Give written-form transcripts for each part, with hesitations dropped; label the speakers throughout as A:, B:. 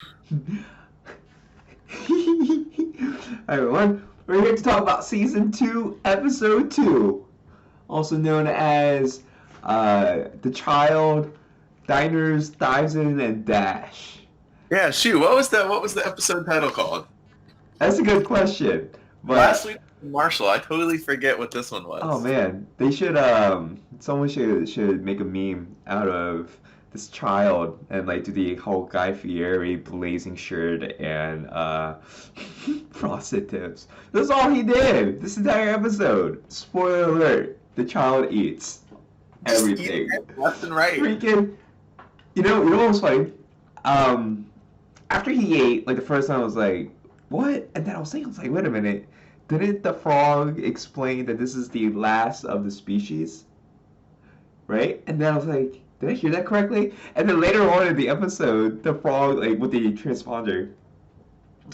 A: Hi everyone, we're here to talk about season 2, episode 2, also known as The Child, Diners, Dives In, and Dash.
B: Yeah, shoot. What was the episode title called?
A: That's a good question,
B: Last
A: but
B: week, Marshall. I totally forget what this one
A: oh
B: was.
A: man, they should someone should make a meme out of this child and like do the whole Guy Fieri blazing shirt and frosted tips. That's all he did this entire episode. Spoiler alert: the child eats
B: Just eating
A: everything.
B: it left and right.
A: Freaking, you know what was funny? Um, After he ate, like the first time I was like, what? And then I was like, wait a minute. Didn't the frog explain that this is the last of the species? Right? And then I was like, did I hear that correctly? And then later on in the episode, the frog, like with the transponder,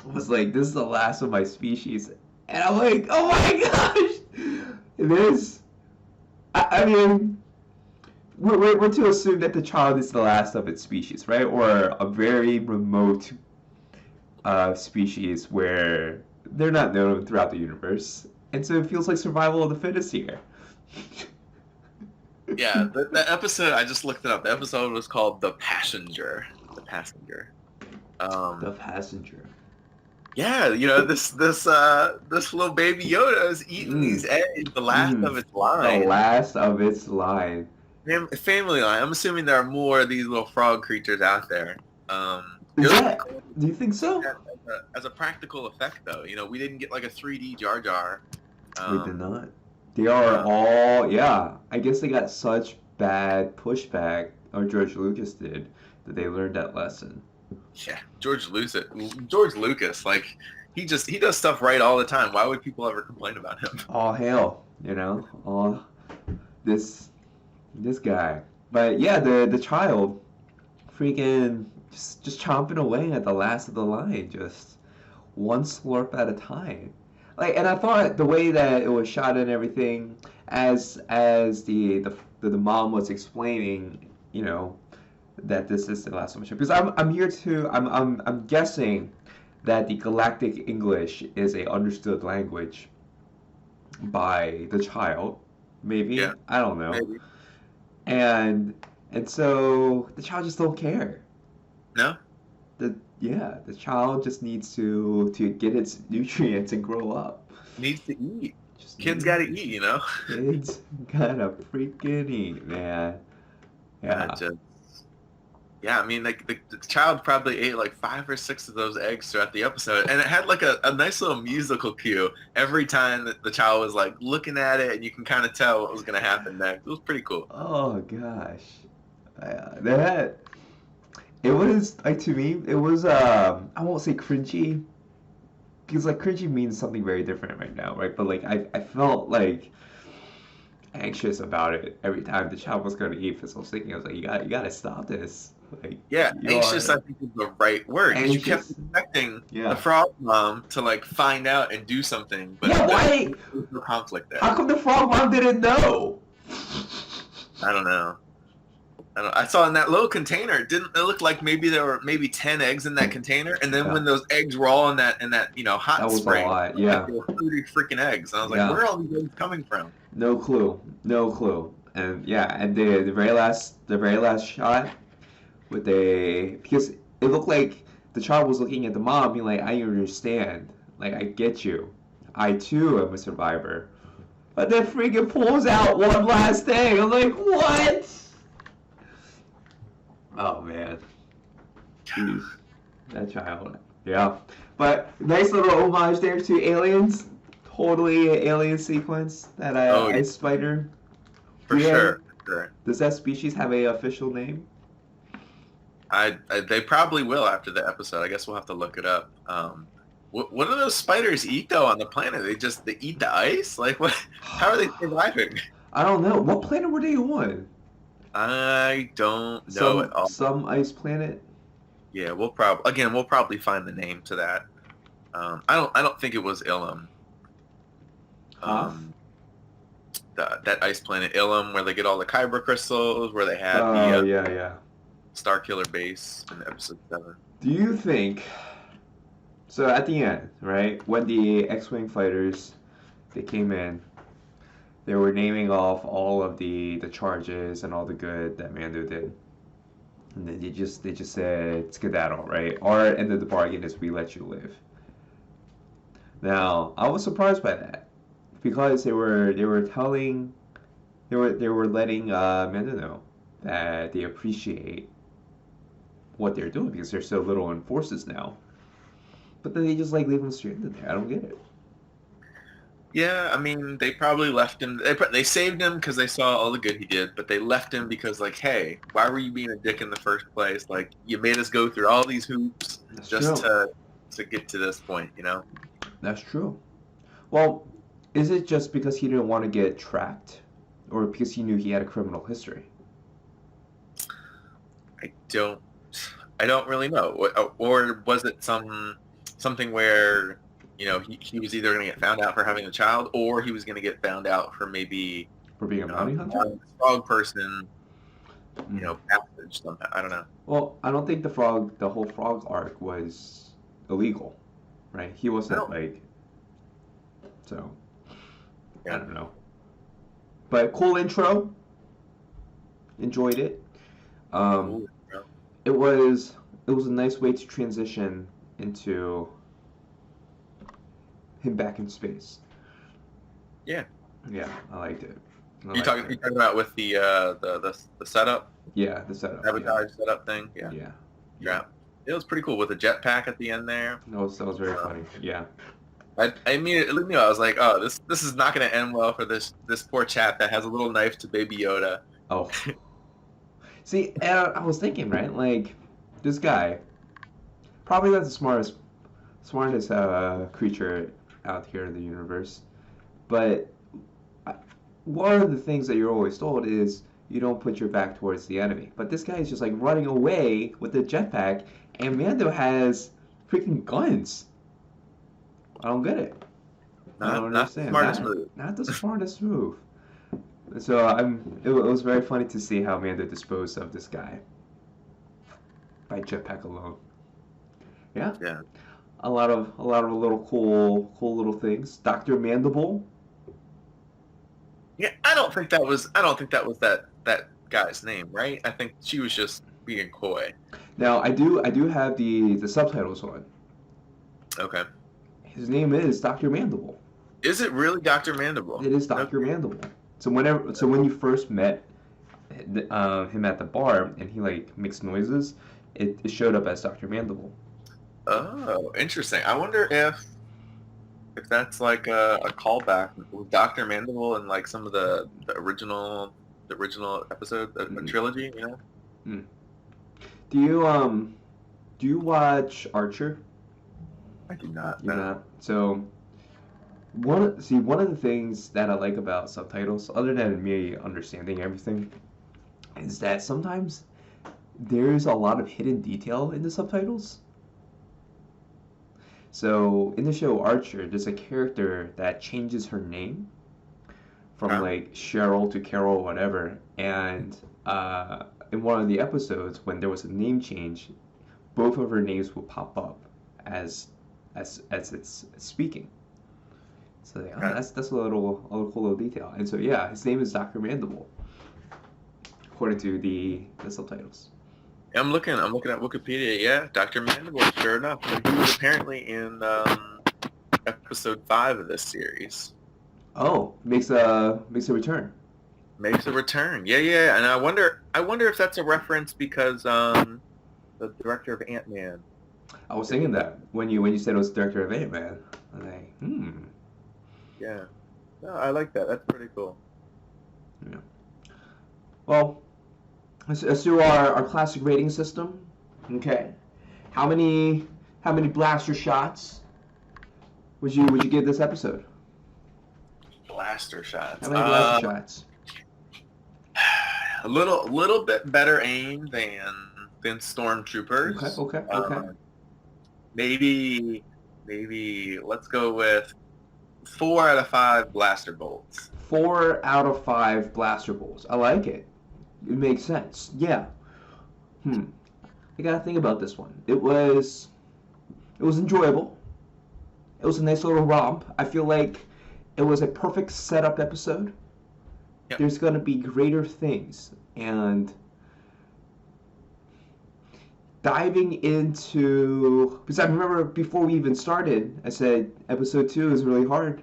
A: was like, this is the last of my species. And I'm like, oh my gosh! This, I mean, we're to assume that the child is the last of its species, right? Or a very remote species where they're not known throughout the universe. And so it feels like survival of the fittest here.
B: Yeah, the episode. I just looked it up. The episode was called "The Passenger." The Passenger.
A: The
B: Um,
A: passenger.
B: yeah, this little baby Yoda is eating these
A: Mm,
B: eggs, the last
A: mm.
B: of its
A: The
B: line.
A: last of its line.
B: Family line. I'm assuming there are more of these little frog creatures out there. It
A: Is
B: looked
A: that?
B: cool
A: Do you think so?
B: as a practical effect, though. We didn't get like a 3D Jar Jar.
A: We did
B: Um,
A: not. They are
B: uh,
A: all, yeah. I guess they got such bad pushback, or George Lucas did, that they learned that lesson.
B: yeah, George Lucas, like he does stuff right all the time. Why would people ever complain about him?
A: All hail, all this this guy. But yeah, the child freaking just chomping away at the last of the line, just one slurp at a time. Like, and I thought the way that it was shot and everything, as the mom was explaining, that this is the last one. Because I'm here to I'm guessing that the galactic English is a understood language by the child.
B: Yeah,
A: Maybe, I don't know.
B: maybe.
A: And and so the child just don't care.
B: No,
A: The child just needs to get its nutrients and grow up.
B: needs to eat.
A: Just
B: Kids
A: need
B: got to eat.
A: kids gotta freaking eat, man.
B: Uh,
A: Yeah.
B: just yeah. I mean, like the child probably ate like 5 or 6 of those eggs throughout the episode, and it had like a nice little musical cue every time that the child was like looking at it, and you can kind of tell what was gonna happen next. It was pretty cool.
A: Oh gosh. That it was like, to me it was I won't say cringy because like cringy means something very different right now, right? But like I felt like anxious about it every time the child was going to eat because I was thinking, I was like, you gotta stop this. Like,
B: Yeah,
A: you
B: anxious
A: are
B: I think is the right word because you kept
A: anxious.
B: expecting the
A: Yeah.
B: frog mom to like find out and do something, but
A: Yeah,
B: there
A: why?
B: was no conflict there.
A: How come the frog mom didn't know?
B: I don't know. I saw in that little container. It look like maybe there were maybe 10 eggs in that container, and then
A: Yeah,
B: when those eggs were all in that
A: that
B: hot
A: was a
B: spring,
A: lot.
B: like
A: Yeah,
B: there were 30 freaking eggs, and I was like,
A: yeah.
B: where are all these eggs coming from?
A: No clue. No clue. And yeah, and the very last shot with a because it looked like the child was looking at the mom, being like, "I understand. Like, I get you. I too am a survivor." But then freaking pulls out one last thing. I'm like, what? Oh man, jeez, that child. Yeah, but nice little homage there to aliens. Totally an alien sequence. That
B: Oh yeah,
A: ice spider. Do
B: for
A: you have,
B: sure, for sure.
A: does that species have a official name?
B: They probably will after the episode. I guess we'll have to look it up. What do those spiders eat though on the planet? They eat the ice? Like what? How are they surviving?
A: I don't know. What planet were they on?
B: I don't know at
A: Some
B: all.
A: some ice planet.
B: Yeah, we'll probably find the name to that. I don't think it was Ilum.
A: Hoth?
B: Um, that ice planet Ilum, where they get all the kyber crystals, where they had
A: Oh
B: the
A: yeah, yeah.
B: Star Killer base in episode 7.
A: Do you think so? At the end, right when the X-wing fighters they came in, they were naming off all of the charges and all the good that Mando did, and then they just said skedaddle, right? Our end of the bargain is we let you live. Now I was surprised by that because they were telling they were letting Mando know that they appreciate what they're doing because there's so little in forces now. But then they just like leave him stranded there. I don't get it.
B: Yeah, I mean, they probably left him. They saved him because they saw all the good he did, but they left him because, like, hey, why were you being a dick in the first place? Like, you made us go through all these hoops
A: That's
B: just
A: true.
B: to get to this point, you know?
A: That's true. Well, is it just because he didn't want to get tracked, or because he knew he had a criminal history?
B: I don't, I don't really know. Or was it something where, he was either going to get found out for having a child, or he was going to get found out for maybe,
A: For being a bounty hunter?
B: a frog person,
A: Mm.
B: passage somehow. I don't know.
A: Well, I don't think the whole frog arc was illegal, right? He
B: I
A: wasn't
B: don't.
A: like, so I
B: Yeah.
A: don't know. But cool intro. Enjoyed it. Um,
B: Cool.
A: it was a nice way to transition into him back in space.
B: Yeah.
A: Yeah, I liked it. I
B: You
A: liked
B: talking
A: it.
B: you talking about with the setup,
A: Yeah, the setup. Yeah,
B: sabotage setup thing? Yeah.
A: yeah, yeah.
B: Yeah. It was pretty cool with the jetpack at the end there.
A: That was very
B: Uh,
A: funny. Yeah.
B: I immediately knew. I was like, oh, this is not going to end well for this poor chap that has a little knife to Baby Yoda.
A: Oh, see, I was thinking, right? Like, this guy probably not the smartest creature out here in the universe, but I- one of the things that you're always told is you don't put your back towards the enemy. But this guy is just like running away with the jetpack, and Mando has freaking guns. I don't get it. I don't
B: Not the
A: understand.
B: smartest
A: Not
B: move.
A: not the smartest move. So it was very funny to see how Mando disposed of this guy by jetpack alone. Yeah,
B: Yeah.
A: a lot of little cool little things. Doctor Mandible.
B: Yeah. I don't think that was that guy's name, right? I think she was just being coy.
A: Now I do have the subtitles on.
B: Okay.
A: His name is Doctor Mandible.
B: Is it really Dr. Mandible?
A: It is
B: Okay.
A: Doctor Mandible. So when you first met him at the bar and he like makes noises, it showed up as Doctor Mandible.
B: Oh, interesting. I wonder if that's like a callback with Dr. Mandible and like some of the original episode, a
A: Mm,
B: trilogy, you know?
A: mm. Do you watch Archer?
B: I do not
A: You
B: know.
A: know. So one of the things that I like about subtitles, other than me understanding everything, is that sometimes there's a lot of hidden detail in the subtitles. So in the show Archer, there's a character that changes her name from
B: Huh?
A: like Cheryl to Carol, whatever. And in one of the episodes, when there was a name change, both of her names will pop up as as it's speaking. So like, oh,
B: Okay.
A: that's a little cool little detail. And so yeah, his name is Doctor Mandible, according to the subtitles.
B: I'm looking at Wikipedia. Yeah, Dr. Mandible, sure enough. And he was apparently in episode 5 of this series.
A: Oh, makes a return.
B: Makes a return. Yeah, yeah. And I wonder if that's a reference because the director of Ant-Man.
A: I was thinking that when you said it was director of Ant-Man. I was like,
B: Yeah. No, I like that. That's pretty cool.
A: yeah. Well, let's do our classic rating system. Okay. How many blaster shots would you give this episode?
B: Blaster
A: How
B: shots.
A: many blaster shots?
B: A little bit better aim than
A: Okay,
B: Stormtroopers.
A: okay, okay.
B: Maybe let's go with 4 out of 5 blaster bolts.
A: 4 out of 5 blaster bolts. I like it. It makes sense. Yeah. Hmm. I gotta think about this one. It was enjoyable. It was a nice little romp. I feel like it was a perfect setup episode.
B: Yep.
A: There's gonna be greater things, and diving into, because I remember before we even started, I said episode 2 is really hard.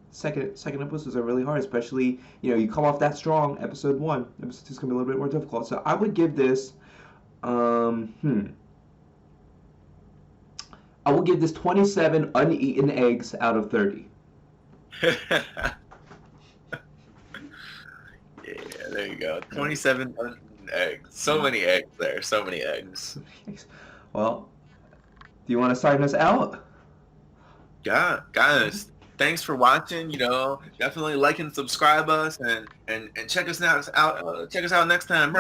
A: Second episodes are really hard, especially you come off that strong. Episode 1, episode 2 is gonna be a little bit more difficult. So I would give this, I will give this 27 uneaten eggs out of 30.
B: Yeah, there you go. 27 eggs. So many eggs there. So many eggs.
A: Well, do you want to sign us out?
B: Yeah, guys. Thanks for watching. Definitely like and subscribe us, and check us out. Check us out next time.